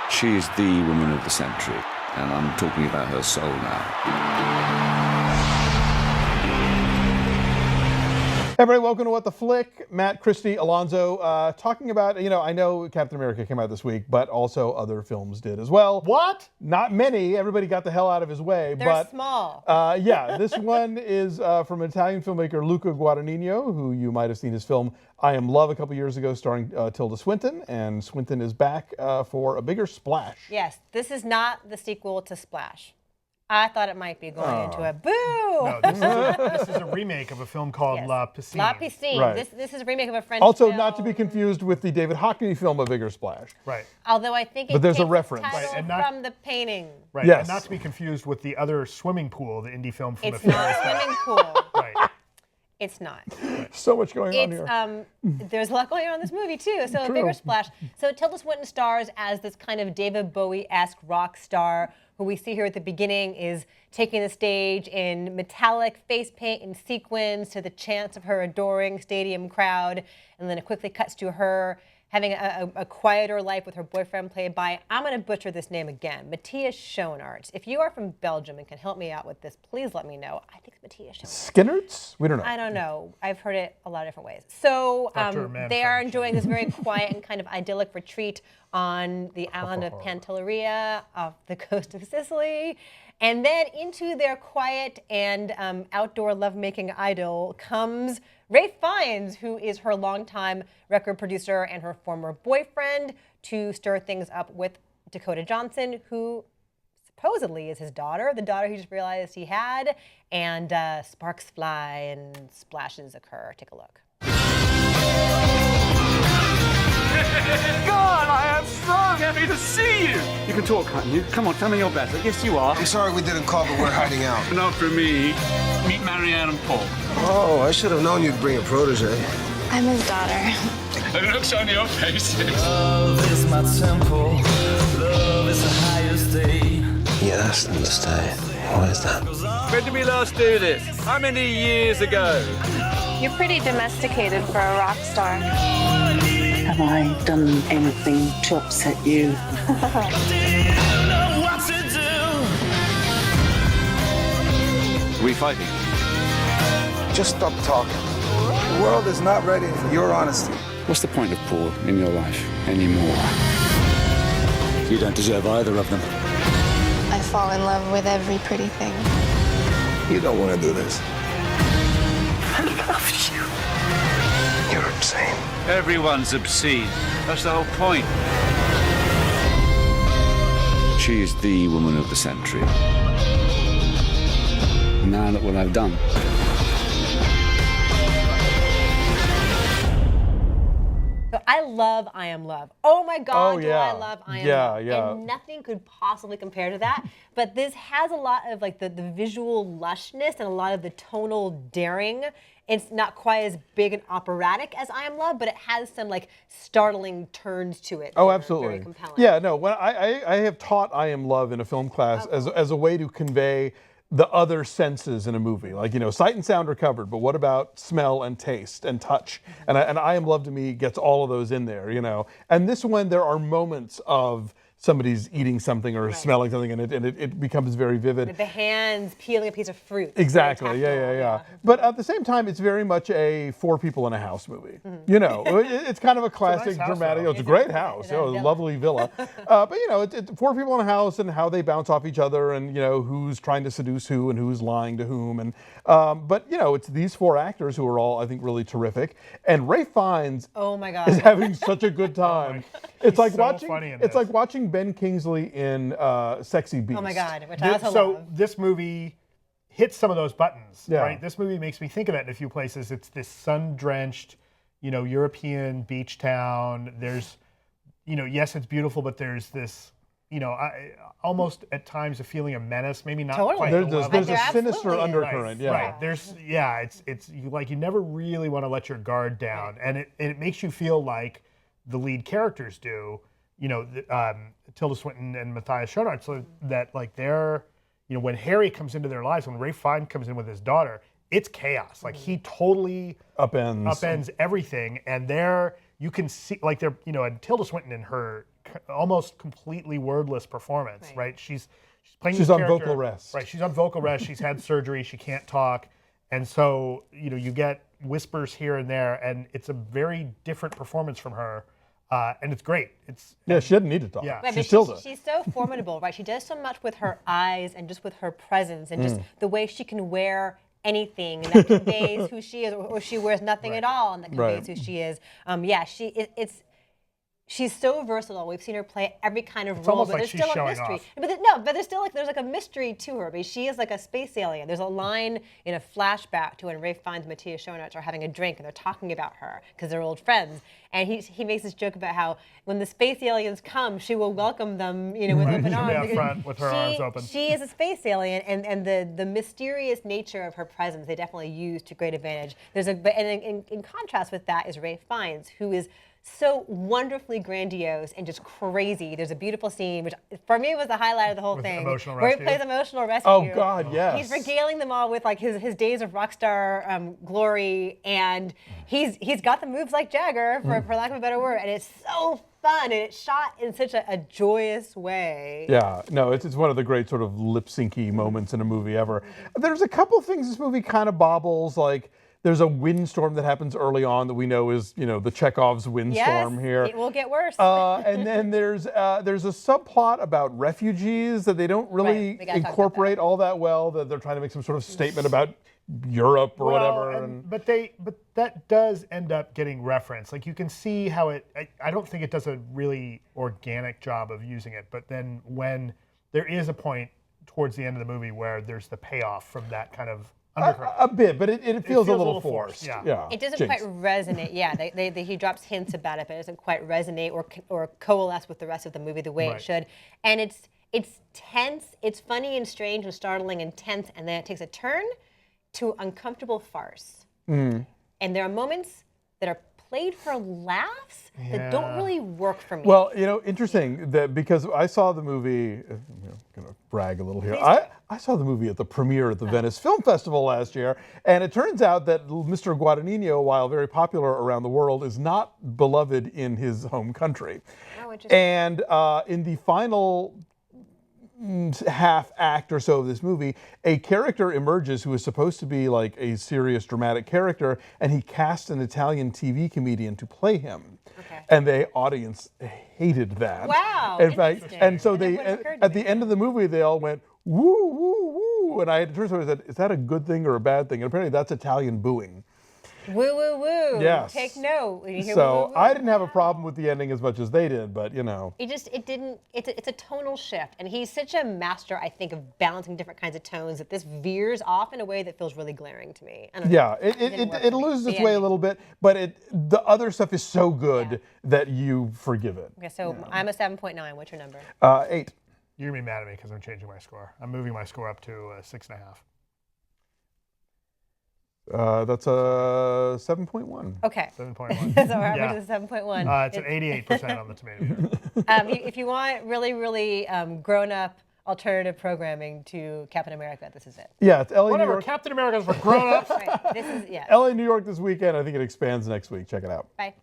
She's the woman of the century, and I'm talking about her soul now. Hey everybody, welcome to What the Flick. Matt, Christy, Alonzo, talking about, I know Captain America came out this week, but also other films did as well. What? Not many. Everybody got the hell out of his way. They're small. Yeah, this one is from Italian filmmaker Luca Guadagnino, who you might have seen his film I Am Love a couple years ago, starring Tilda Swinton, and Swinton is back for a bigger splash. Yes, this is not the sequel to Splash. I thought it might be going into a boo. No, this is a remake of a film called La Piscine. La Piscine. Right. This is a remake of a French Also, film. not to be confused with the David Hockney film A Bigger Splash. Right. Although I think But there's a takes reference. its title Right, and not- from the painting. Right. Yes. And not to be confused with the other swimming pool, the indie film from It's a few not years a back. swimming pool. Right. It's not. So much going on here. It's there's a lot going on in this movie too. So True. A Bigger Splash. So Tilda Swinton stars as this kind of David Bowie-esque rock star who we see here at the beginning is taking the stage in metallic face paint and sequins to the chants of her adoring stadium crowd, and then it quickly cuts to her having a quieter life with her boyfriend played by, I'm going to butcher this name again, Matthias Schoenaerts. If you are from Belgium and can help me out with this, please let me know. I think it's Matthias Schoenaerts. Skinnerts? We don't know. I don't know. I've heard it a lot of different ways. So they are enjoying this very quiet and kind of idyllic retreat on the island of Pantelleria off the coast of Sicily. And then into their quiet and outdoor lovemaking idyll comes Ralph Fiennes, who is her longtime record producer and her former boyfriend, to stir things up with Dakota Johnson, who supposedly is his daughter, the daughter he just realized he had, and sparks fly and splashes occur. Take a look. God, I am so happy to see you! You can talk, can't you? Come on, tell me you're better. Yes, you are. I'm sorry we didn't call, but we're hiding out. Not for me. Meet Marianne and Paul. Oh, I should have known you'd bring a protege. I'm his daughter. It looks on your faces. Love is my temple. Love is the highest day. You asked them to stay. Why is that? When did we last do this? How many years ago? You're pretty domesticated for a rock star. Have I done anything to upset you? Are we fighting? Just stop talking. The world is not ready for your honesty. What's the point of Paul in your life anymore? You don't deserve either of them. I fall in love with every pretty thing. You don't want to do this. I love you. You're insane. Everyone's obscene. That's the whole point. She's the woman of the century. Now look what I've done. So I love I Am Love. Oh my God, Oh, do yeah. I love I Am Yeah, Love. yeah. And nothing could possibly compare to that. But this has a lot of like the visual lushness and a lot of the tonal daring. It's not quite as big and operatic as I Am Love, but it has some like startling turns to it. Oh, that are absolutely. Very compelling. Yeah, no, when I have taught I Am Love in a film class as a way to convey the other senses in a movie. Like, sight and sound are covered, but what about smell and taste and touch? And I Am Love to me gets all of those in there, And this one, there are moments of somebody's eating something or smelling something, and it becomes very vivid. With the hands peeling a piece of fruit. Exactly. Very tactile, Yeah. But at the same time, it's very much a four people in a house movie. It's kind of a classic house, dramatic. though. It's a great house. It's a villa. Lovely villa. But it's four people in a house and how they bounce off each other, and who's trying to seduce who and who's lying to whom. And but it's these four actors who are all, I think, really terrific. And Ralph Fiennes Oh my God. is having such a good time. It's like so watching. funny in It's this. like watching Ben Kingsley in Sexy Beast. Oh my God, which I also So love. this movie hits some of those buttons, Yeah. right? This movie makes me think of that in a few places. It's this sun-drenched, European beach town. There's, yes, it's beautiful, but there's this, almost at times a feeling of menace. Maybe not Totally. quite. There's the level. a There sinister absolutely is. undercurrent. Yeah. Right. There's it's you never really want to let your guard down, and it makes you feel like the lead characters do. Tilda Swinton and Matthias Schoenaerts, so that like they're when Harry comes into their lives, when Ralph Fiennes comes in with his daughter, it's chaos. Like he totally Upends everything, and there you can see like they're and Tilda Swinton in her almost completely wordless performance, right? She's playing. She's this on character, vocal rest. right? She's on vocal rest. She's had surgery. She can't talk, and so you get whispers here and there, and it's a very different performance from her, and it's great. She didn't need to talk. Yeah. Right, she's she's so formidable, right? She does so much with her eyes and just with her presence and just the way she can wear anything and that conveys who she is, or she wears nothing at all and that conveys who she is. She's so versatile. We've seen her play every kind of role, but there's still a mystery. But there's still there's a mystery to her. I mean, she is like a space alien. There's a line in a flashback to when Ralph Fiennes and Matthias Schoenaerts are having a drink and they're talking about her because they're old friends. And he makes this joke about how when the space aliens come, she will welcome them, with open arms. She'll be out front with her arms open. She is a space alien, and the mysterious nature of her presence they definitely use to great advantage. In contrast with that is Ralph Fiennes, who is so wonderfully grandiose and just crazy. There's a beautiful scene, which for me was the highlight of the whole thing, where he plays emotional rescue. Oh God, yes. He's regaling them all with like his days of rock star glory, and he's got the moves like Jagger, for lack of a better word, and it's so fun, and it's shot in such a joyous way. Yeah, no, it's one of the great sort of lip-syncy moments in a movie ever. There's a couple things this movie kind of bobbles, like there's a windstorm that happens early on that we know is, the Chekhov's windstorm here. It will get worse. And then there's a subplot about refugees that they don't really incorporate all that well. That they're trying to make some sort of statement about Europe or whatever. But that does end up getting referenced. Like you can see how I don't think it does a really organic job of using it. But then when there is a point towards the end of the movie where there's the payoff from that kind of a bit, but it feels a little forced. Yeah. It doesn't quite resonate. Yeah, he drops hints about it, but it doesn't quite resonate or coalesce with the rest of the movie the way it should. And it's tense, it's funny and strange and startling and tense, and then it takes a turn to uncomfortable farce. And there are moments that are played for laughs that don't really work for me. Well, interesting that because I saw the movie, I'm going to brag a little here. I saw the movie at the premiere at the Venice Film Festival last year, and it turns out that Mr. Guadagnino, while very popular around the world, is not beloved in his home country. Oh, interesting. And in the final half act or so of this movie, a character emerges who is supposed to be like a serious dramatic character, and he cast an Italian TV comedian to play him. Okay. And the audience hated that. Wow. In fact, and so they at the end of the movie they all went woo woo woo, and I had to turn to someone and said, "Is that a good thing or a bad thing?" And apparently that's Italian booing. Woo woo woo. Yes. Take note. So woo, woo, I didn't have a problem with the ending as much as they did, but it's a tonal shift, and he's such a master, I think, of balancing different kinds of tones that this veers off in a way that feels really glaring to me. I don't know. It loses its way a little bit, but the other stuff is so good that you forgive it. Okay, so I'm a 7.9. What's your number? 8. You're gonna be mad at me because I'm changing my score. I'm moving my score up to 6.5. That's a 7.1. Okay. 7.1. So we're up to 7.1. It's an 88% on the tomato. If you want really, really grown-up alternative programming to Captain America, this is it. Yeah, it's LA, Whatever, New York. Captain America's for grown-ups. Right. This is LA, New York this weekend. I think it expands next week. Check it out. Bye.